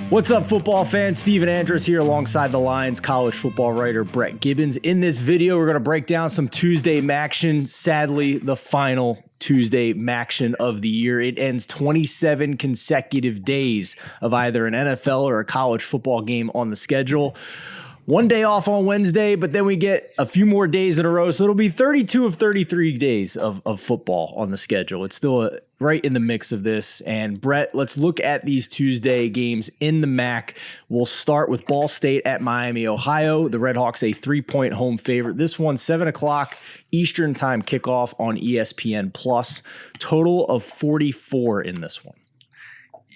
What's up, football fans? Steven Andrus here alongside the Lions college football writer Brett Gibbons. In this video, we're going to break down some Tuesday MACtion. Sadly, the final Tuesday MACtion of the year. It ends 27 consecutive days of either an NFL or a college football game on the schedule. One day off on Wednesday, but then we get a few more days in a row. So it'll be 32 of 33 days of football on the schedule. It's still right in the mix of this. And Brett, let's look at these Tuesday games in the MAC. We'll start with Ball State at Miami, Ohio. The Redhawks a 3-point home favorite. This one, 7 o'clock Eastern time kickoff on ESPN Plus. Total of 44 in this one.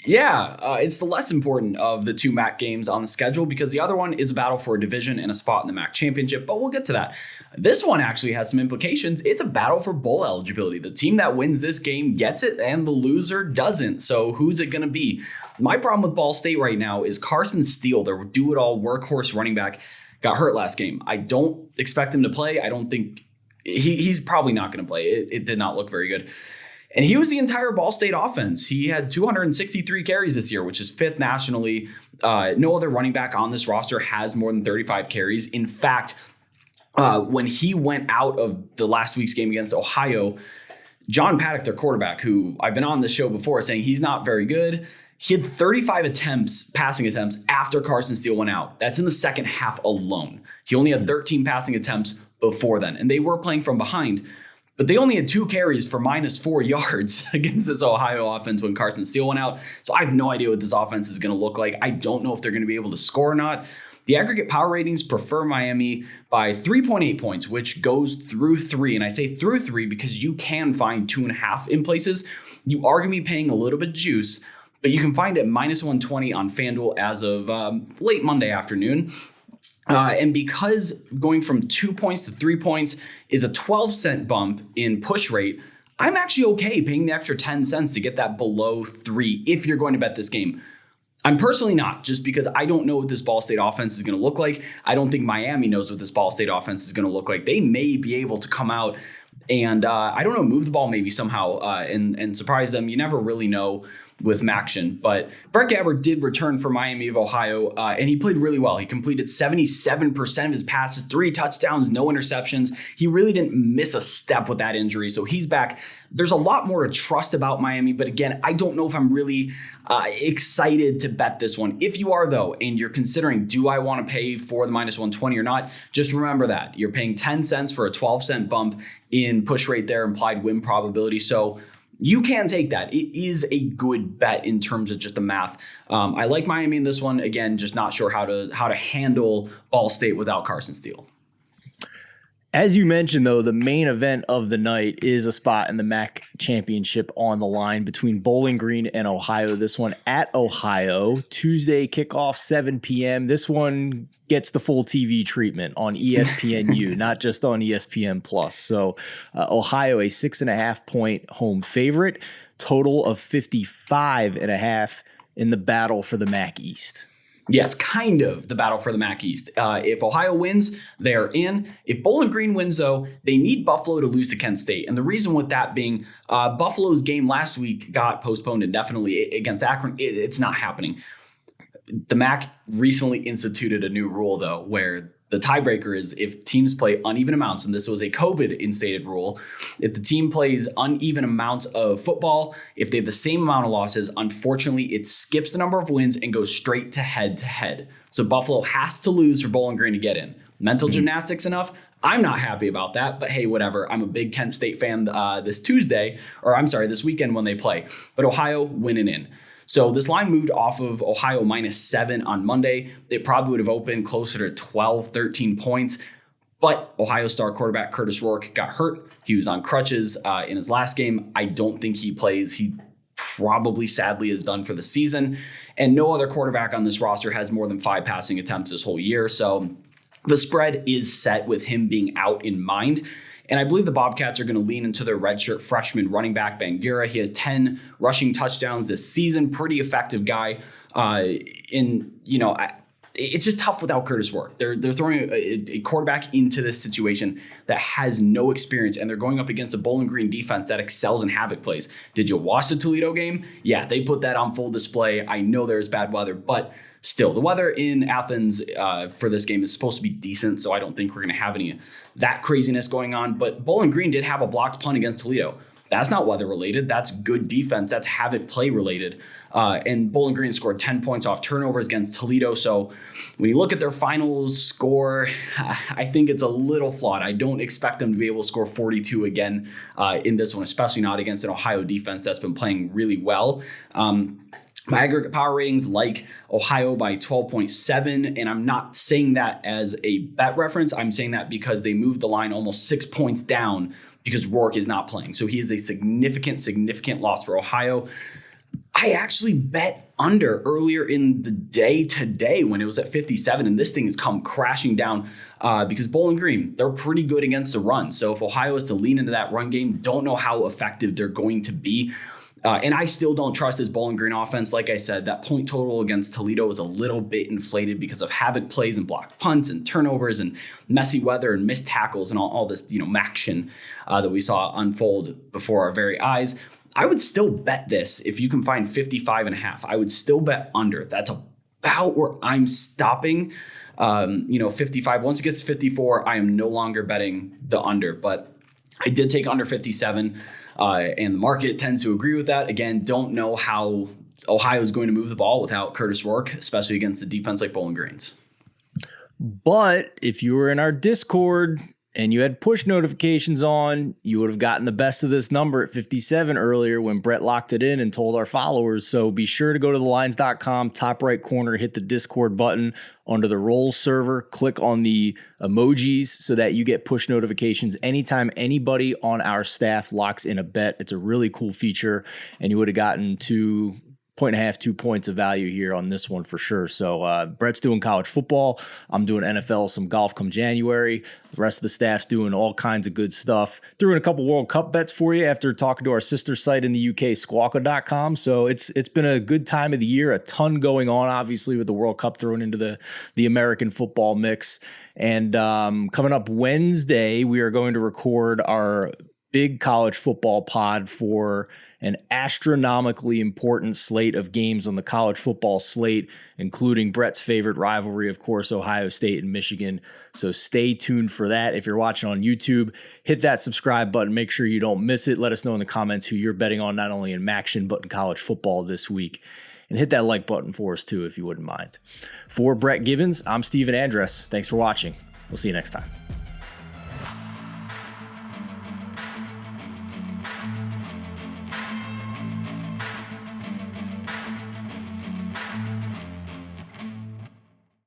Yeah, it's the less important of the two MAC games on the schedule because the other one is a battle for a division and a spot in the MAC championship, but we'll get to that. This one actually has some implications. It's a battle for bowl eligibility. The team that wins this game gets it and the loser doesn't. So who's it going to be? My problem with Ball State right now is Carson Steele, their do-it-all workhorse running back, got hurt last game. I don't expect him to play. I don't think he's probably not going to play. It did not look very good. And he was the entire Ball State offense. He had 263 carries this year, which is fifth nationally. No other running back on this roster has more than 35 carries. In fact, when he went out of the last week's game against Ohio, John Paddock, their quarterback, who I've been on this show before saying he's not very good, he had 35 passing attempts after Carson Steele went out. That's in the second half alone. He only had 13 passing attempts before then, and they were playing from behind. But they only had 2 carries for -4 yards against this Ohio offense when Carson Steele went out. So I have no idea what this offense is going to look like. I don't know if they're going to be able to score or not. The aggregate power ratings prefer Miami by 3.8 points, which goes through 3. And I say through 3 because you can find 2.5 in places. You are going to be paying a little bit of juice, but you can find it -120 on FanDuel as of late Monday afternoon. And because going from 2 points to 3 points is a 12-cent bump in push rate, I'm actually okay paying the extra 10 cents to get that below 3 if you're going to bet this game. I'm personally not, just because I don't know what this Ball State offense is going to look like. I don't think Miami knows what this Ball State offense is going to look like. They may be able to come out and, I don't know, move the ball maybe somehow and surprise them. You never really know with MACtion. But Brett Gabbert did return for Miami of Ohio, and he played really well. He completed 77% of his passes, 3 touchdowns, no interceptions. He really didn't miss a step with that injury, so he's back. There's a lot more to trust about Miami, but again, I don't know if I'm really excited to bet this one. If you are, though, and you're considering, do I want to pay for the -120 or not, just remember that. You're paying 10 cents for a 12-cent bump in push rate there, implied win probability. So you can take that. It is a good bet in terms of just the math. I like Miami in this one. Again, just not sure how to handle Ball State without Carson Steele. As you mentioned, though, the main event of the night is a spot in the MAC championship on the line between Bowling Green and Ohio. This one at Ohio, Tuesday kickoff, 7 p.m. This one gets the full TV treatment on ESPNU, not just on ESPN Plus. So Ohio, a 6.5-point home favorite, total of 55.5 in the battle for the MAC East. Yes, kind of the battle for the MAC East. If Ohio wins, they're in. If Bowling Green wins, though, they need Buffalo to lose to Kent State. And the reason with that being, Buffalo's game last week got postponed indefinitely against Akron. It's not happening. The MAC recently instituted a new rule, though, where the tiebreaker is if teams play uneven amounts, and this was a COVID-instated rule. If the team plays uneven amounts of football, if they have the same amount of losses, unfortunately, it skips the number of wins and goes straight to head-to-head. So Buffalo has to lose for Bowling Green to get in. Mental gymnastics enough? I'm not happy about that, but hey, whatever. I'm a big Kent State fan this weekend when they play. But Ohio winning in. So this line moved off of Ohio -7 on Monday. They probably would have opened closer to 12, 13 points. But Ohio star quarterback Curtis Rourke got hurt. He was on crutches in his last game. I don't think he plays. He probably, sadly, is done for the season. And no other quarterback on this roster has more than 5 passing attempts this whole year. So the spread is set with him being out in mind. And I believe the Bobcats are going to lean into their redshirt freshman running back, Bangura. He has 10 rushing touchdowns this season. Pretty effective guy. it's just tough without Curtis Rourke. They're throwing a quarterback into this situation that has no experience, and they're going up against a Bowling Green defense that excels in havoc plays. Did you watch the Toledo game? Yeah, they put that on full display. I know there's bad weather, but still, the weather in Athens for this game is supposed to be decent, so I don't think we're going to have any of that craziness going on. But Bowling Green did have a blocked punt against Toledo. That's not weather related. That's good defense. That's havoc play related. And Bowling Green scored 10 points off turnovers against Toledo. So when you look at their final score, I think it's a little flawed. I don't expect them to be able to score 42 again in this one, especially not against an Ohio defense that's been playing really well. My aggregate power ratings like Ohio by 12.7, and I'm not saying that as a bet reference. I'm saying that because they moved the line almost 6 points down because Rourke is not playing. So he is a significant loss for Ohio. I actually bet under earlier in the day today when it was at 57, and this thing has come crashing down because Bowling Green, they're pretty good against the run. So if Ohio is to lean into that run game, don't know how effective they're going to be. And I still don't trust this Bowling Green offense. Like I said, that point total against Toledo was a little bit inflated because of havoc plays and blocked punts and turnovers and messy weather and missed tackles and all this, MACtion that we saw unfold before our very eyes. I would still bet this if you can find 55.5. I would still bet under. That's about where I'm stopping. 55. Once it gets to 54, I am no longer betting the under, but I did take under 57. And the market tends to agree with that. Again, don't know how Ohio is going to move the ball without Curtis Rourke, especially against the defense like Bowling Green's. But if you were in our Discord and you had push notifications on, you would have gotten the best of this number at 57 earlier when Brett locked it in and told our followers. So be sure to go to thelines.com, top right corner, hit the Discord button under the roles server, click on the emojis so that you get push notifications anytime anybody on our staff locks in a bet. It's a really cool feature, and you would have gotten 1.5, 2 points of value here on this one for sure. So Brett's doing college football. I'm doing NFL, some golf come January. The rest of the staff's doing all kinds of good stuff. Threw in a couple World Cup bets for you after talking to our sister site in the UK, squawka.com. So it's been a good time of the year. A ton going on, obviously, with the World Cup thrown into the American football mix. And coming up Wednesday, we are going to record our big college football pod for an astronomically important slate of games on the college football slate, including Brett's favorite rivalry, of course, Ohio State and Michigan. So stay tuned for that. If you're watching on YouTube, hit that subscribe button. Make sure you don't miss it. Let us know in the comments who you're betting on, not only in MACtion, but in college football this week. And hit that like button for us, too, if you wouldn't mind. For Brett Gibbons, I'm Steven Andress. Thanks for watching. We'll see you next time.